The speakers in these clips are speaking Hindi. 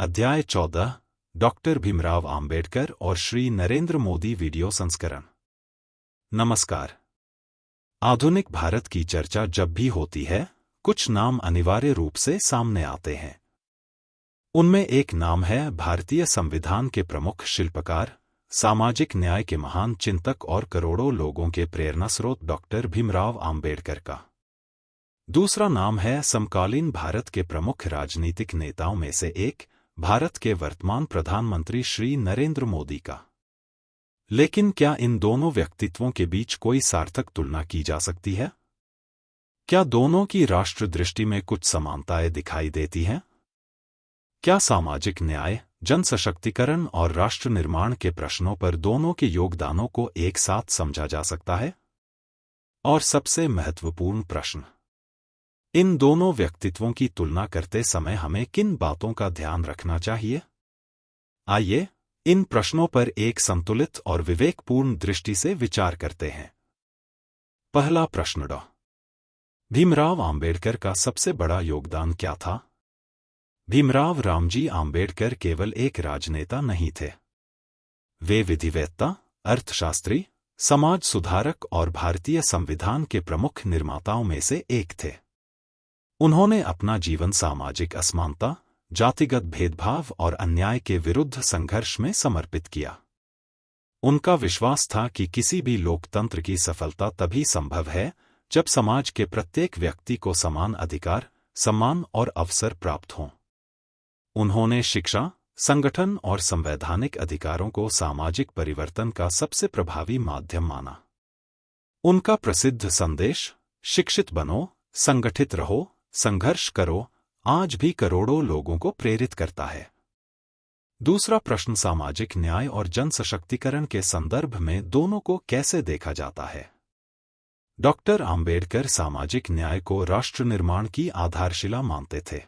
अध्याय 14 डॉक्टर भीमराव आम्बेडकर और श्री नरेंद्र मोदी वीडियो संस्करण। नमस्कार। आधुनिक भारत की चर्चा जब भी होती है, कुछ नाम अनिवार्य रूप से सामने आते हैं। उनमें एक नाम है भारतीय संविधान के प्रमुख शिल्पकार, सामाजिक न्याय के महान चिंतक और करोड़ों लोगों के प्रेरणास्रोत डॉक्टर भीमराव आम्बेडकर का। दूसरा नाम है समकालीन भारत के प्रमुख राजनीतिक नेताओं में से एक, भारत के वर्तमान प्रधानमंत्री श्री नरेंद्र मोदी का। लेकिन क्या इन दोनों व्यक्तित्वों के बीच कोई सार्थक तुलना की जा सकती है? क्या दोनों की राष्ट्र दृष्टि में कुछ समानताएं दिखाई देती हैं? क्या सामाजिक न्याय, जन सशक्तिकरण और राष्ट्र निर्माण के प्रश्नों पर दोनों के योगदानों को एक साथ समझा जा सकता है? और सबसे महत्वपूर्ण प्रश्न, इन दोनों व्यक्तित्वों की तुलना करते समय हमें किन बातों का ध्यान रखना चाहिए? आइए, इन प्रश्नों पर एक संतुलित और विवेकपूर्ण दृष्टि से विचार करते हैं। पहला प्रश्न, डॉ. भीमराव आम्बेडकर का सबसे बड़ा योगदान क्या था? भीमराव रामजी आम्बेडकर केवल एक राजनेता नहीं थे। वे विधिवेत्ता, अर्थशास्त्री, समाज सुधारक और भारतीय संविधान के प्रमुख निर्माताओं में से एक थे। उन्होंने अपना जीवन सामाजिक असमानता, जातिगत भेदभाव और अन्याय के विरुद्ध संघर्ष में समर्पित किया। उनका विश्वास था कि किसी भी लोकतंत्र की सफलता तभी संभव है जब समाज के प्रत्येक व्यक्ति को समान अधिकार, सम्मान और अवसर प्राप्त हों। उन्होंने शिक्षा, संगठन और संवैधानिक अधिकारों को सामाजिक परिवर्तन का सबसे प्रभावी माध्यम माना। उनका प्रसिद्ध संदेश, शिक्षित बनो, संगठित रहो, संघर्ष करो, आज भी करोड़ों लोगों को प्रेरित करता है। दूसरा प्रश्न, सामाजिक न्याय और जन सशक्तिकरण के संदर्भ में दोनों को कैसे देखा जाता है? डॉक्टर आम्बेडकर सामाजिक न्याय को राष्ट्र निर्माण की आधारशिला मानते थे।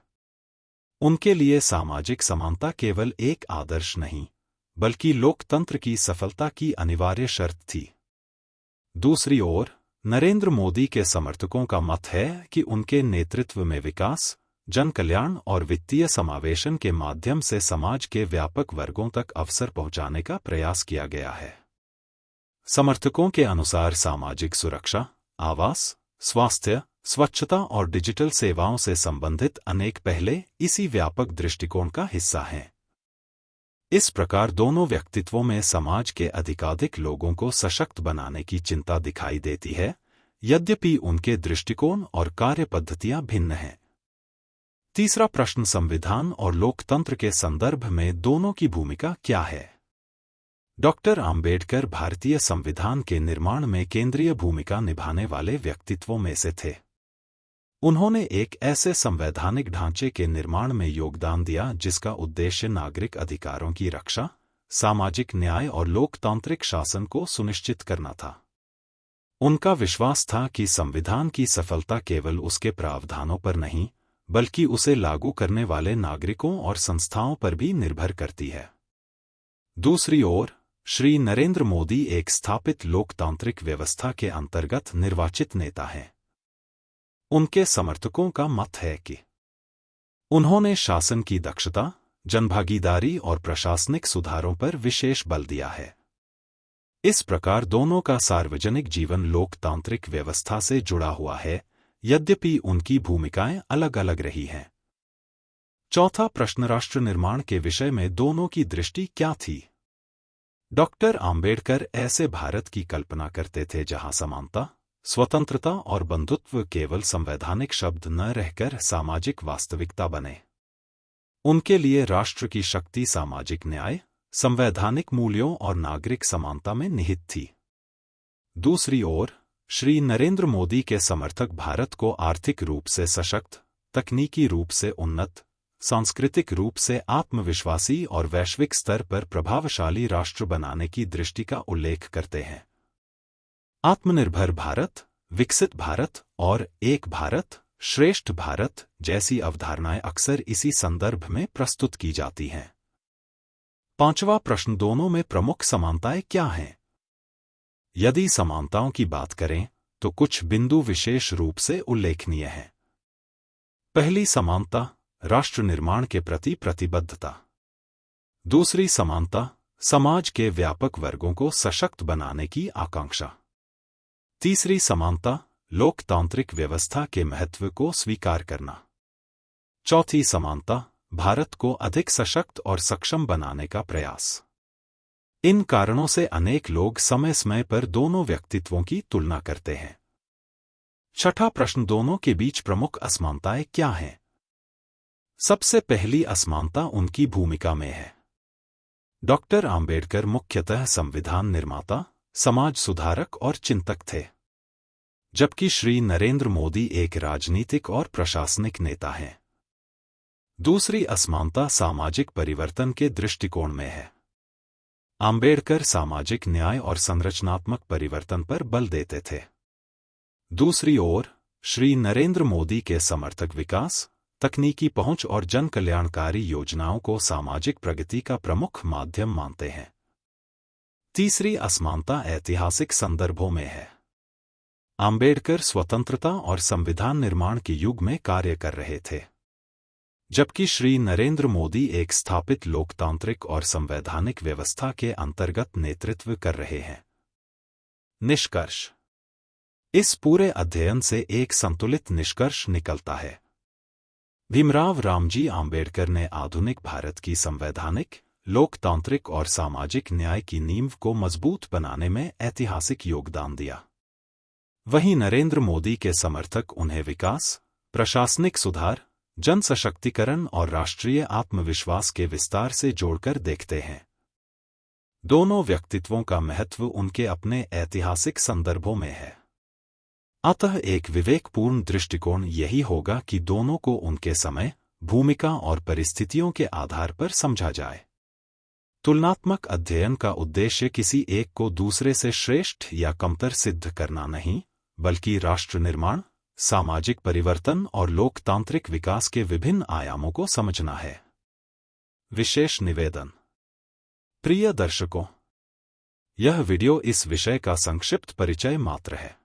उनके लिए सामाजिक समानता केवल एक आदर्श नहीं, बल्कि लोकतंत्र की सफलता की अनिवार्य शर्त थी। दूसरी ओर, नरेंद्र मोदी के समर्थकों का मत है कि उनके नेतृत्व में विकास, जन कल्याण और वित्तीय समावेशन के माध्यम से समाज के व्यापक वर्गों तक अवसर पहुंचाने का प्रयास किया गया है। समर्थकों के अनुसार सामाजिक सुरक्षा, आवास, स्वास्थ्य, स्वच्छता और डिजिटल सेवाओं से संबंधित अनेक पहले इसी व्यापक दृष्टिकोण का हिस्सा हैं। इस प्रकार दोनों व्यक्तित्वों में समाज के अधिकाधिक लोगों को सशक्त बनाने की चिंता दिखाई देती है, यद्यपि उनके दृष्टिकोण और कार्यपद्धतियां भिन्न हैं। तीसरा प्रश्न, संविधान और लोकतंत्र के संदर्भ में दोनों की भूमिका क्या है? डॉक्टर आम्बेडकर भारतीय संविधान के निर्माण में केंद्रीय भूमिका निभाने वाले व्यक्तित्वों में से थे। उन्होंने एक ऐसे संवैधानिक ढांचे के निर्माण में योगदान दिया जिसका उद्देश्य नागरिक अधिकारों की रक्षा, सामाजिक न्याय और लोकतांत्रिक शासन को सुनिश्चित करना था। उनका विश्वास था कि संविधान की सफलता केवल उसके प्रावधानों पर नहीं, बल्कि उसे लागू करने वाले नागरिकों और संस्थाओं पर भी निर्भर करती है। दूसरी ओर, श्री नरेंद्र मोदी एक स्थापित लोकतांत्रिक व्यवस्था के अंतर्गत निर्वाचित नेता हैं। उनके समर्थकों का मत है कि उन्होंने शासन की दक्षता, जनभागीदारी और प्रशासनिक सुधारों पर विशेष बल दिया है। इस प्रकार दोनों का सार्वजनिक जीवन लोकतांत्रिक व्यवस्था से जुड़ा हुआ है, यद्यपि उनकी भूमिकाएं अलग अलग रही हैं। चौथा प्रश्न, राष्ट्र निर्माण के विषय में दोनों की दृष्टि क्या थी? डॉक्टर आम्बेडकर ऐसे भारत की कल्पना करते थे जहां समानता, स्वतंत्रता और बंधुत्व केवल संवैधानिक शब्द न रहकर सामाजिक वास्तविकता बने। उनके लिए राष्ट्र की शक्ति सामाजिक न्याय, संवैधानिक मूल्यों और नागरिक समानता में निहित थी। दूसरी ओर, श्री नरेंद्र मोदी के समर्थक भारत को आर्थिक रूप से सशक्त, तकनीकी रूप से उन्नत, सांस्कृतिक रूप से आत्मविश्वासी और वैश्विक स्तर पर प्रभावशाली राष्ट्र बनाने की दृष्टि का उल्लेख करते हैं। आत्मनिर्भर भारत, विकसित भारत और एक भारत, श्रेष्ठ भारत जैसी अवधारणाएं अक्सर इसी संदर्भ में प्रस्तुत की जाती हैं। पांचवा प्रश्न, दोनों में प्रमुख समानताएं क्या हैं? यदि समानताओं की बात करें तो कुछ बिंदु विशेष रूप से उल्लेखनीय हैं। पहली समानता, राष्ट्र निर्माण के प्रति प्रतिबद्धता। दूसरी समानता, समाज के व्यापक वर्गों को सशक्त बनाने की आकांक्षा। तीसरी समानता, लोकतांत्रिक व्यवस्था के महत्व को स्वीकार करना। चौथी समानता, भारत को अधिक सशक्त और सक्षम बनाने का प्रयास। इन कारणों से अनेक लोग समय समय पर दोनों व्यक्तित्वों की तुलना करते हैं। छठा प्रश्न, दोनों के बीच प्रमुख असमानताएं क्या हैं? सबसे पहली असमानता उनकी भूमिका में है। डॉक्टर आम्बेडकर मुख्यतः संविधान निर्माता, समाज सुधारक और चिंतक थे, जबकि श्री नरेंद्र मोदी एक राजनीतिक और प्रशासनिक नेता हैं। दूसरी असमानता सामाजिक परिवर्तन के दृष्टिकोण में है। आम्बेडकर सामाजिक न्याय और संरचनात्मक परिवर्तन पर बल देते थे। दूसरी ओर, श्री नरेंद्र मोदी के समर्थक विकास, तकनीकी पहुंच और जन कल्याणकारी योजनाओं को सामाजिक प्रगति का प्रमुख माध्यम मानते हैं। तीसरी असमानता ऐतिहासिक संदर्भों में है। आम्बेडकर स्वतंत्रता और संविधान निर्माण के युग में कार्य कर रहे थे, जबकि श्री नरेंद्र मोदी एक स्थापित लोकतांत्रिक और संवैधानिक व्यवस्था के अंतर्गत नेतृत्व कर रहे हैं। निष्कर्ष, इस पूरे अध्ययन से एक संतुलित निष्कर्ष निकलता है। भीमराव रामजी आम्बेडकर ने आधुनिक भारत की संवैधानिक, लोकतांत्रिक और सामाजिक न्याय की नींव को मजबूत बनाने में ऐतिहासिक योगदान दिया। वहीं नरेंद्र मोदी के समर्थक उन्हें विकास, प्रशासनिक सुधार, जन सशक्तिकरण और राष्ट्रीय आत्मविश्वास के विस्तार से जोड़कर देखते हैं। दोनों व्यक्तित्वों का महत्व उनके अपने ऐतिहासिक संदर्भों में है। अतः एक विवेकपूर्ण दृष्टिकोण यही होगा कि दोनों को उनके समय, भूमिका और परिस्थितियों के आधार पर समझा जाए। तुलनात्मक अध्ययन का उद्देश्य किसी एक को दूसरे से श्रेष्ठ या कमतर सिद्ध करना नहीं, बल्कि राष्ट्र निर्माण, सामाजिक परिवर्तन और लोकतांत्रिक विकास के विभिन्न आयामों को समझना है। विशेष निवेदन। प्रिय दर्शकों, यह वीडियो इस विषय का संक्षिप्त परिचय मात्र है।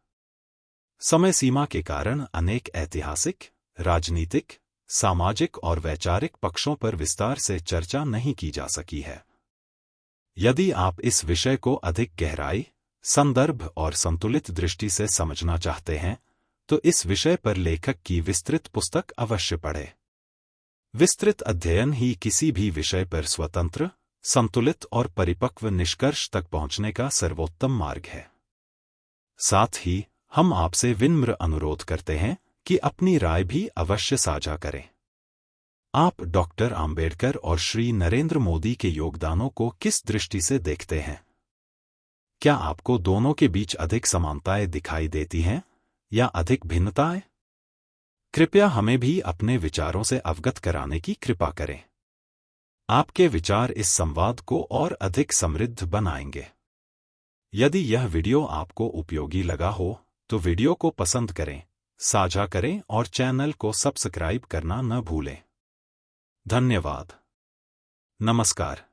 समय सीमा के कारण अनेक ऐतिहासिक, राजनीतिक, सामाजिक और वैचारिक पक्षों पर विस्तार से चर्चा नहीं की जा सकी है। यदि आप इस विषय को अधिक गहराई, संदर्भ और संतुलित दृष्टि से समझना चाहते हैं, तो इस विषय पर लेखक की विस्तृत पुस्तक अवश्य पढ़ें। विस्तृत अध्ययन ही किसी भी विषय पर स्वतंत्र, संतुलित और परिपक्व निष्कर्ष तक पहुंचने का सर्वोत्तम मार्ग है। साथ ही हम आपसे विनम्र अनुरोध करते हैं कि अपनी राय भी अवश्य साझा करें। आप डॉक्टर आम्बेडकर और श्री नरेंद्र मोदी के योगदानों को किस दृष्टि से देखते हैं? क्या आपको दोनों के बीच अधिक समानताएं दिखाई देती हैं या अधिक भिन्नताएं? कृपया हमें भी अपने विचारों से अवगत कराने की कृपा करें। आपके विचार इस संवाद को और अधिक समृद्ध बनाएंगे। यदि यह वीडियो आपको उपयोगी लगा हो, तो वीडियो को पसंद करें, साझा करें और चैनल को सब्सक्राइब करना न भूलें। धन्यवाद। नमस्कार।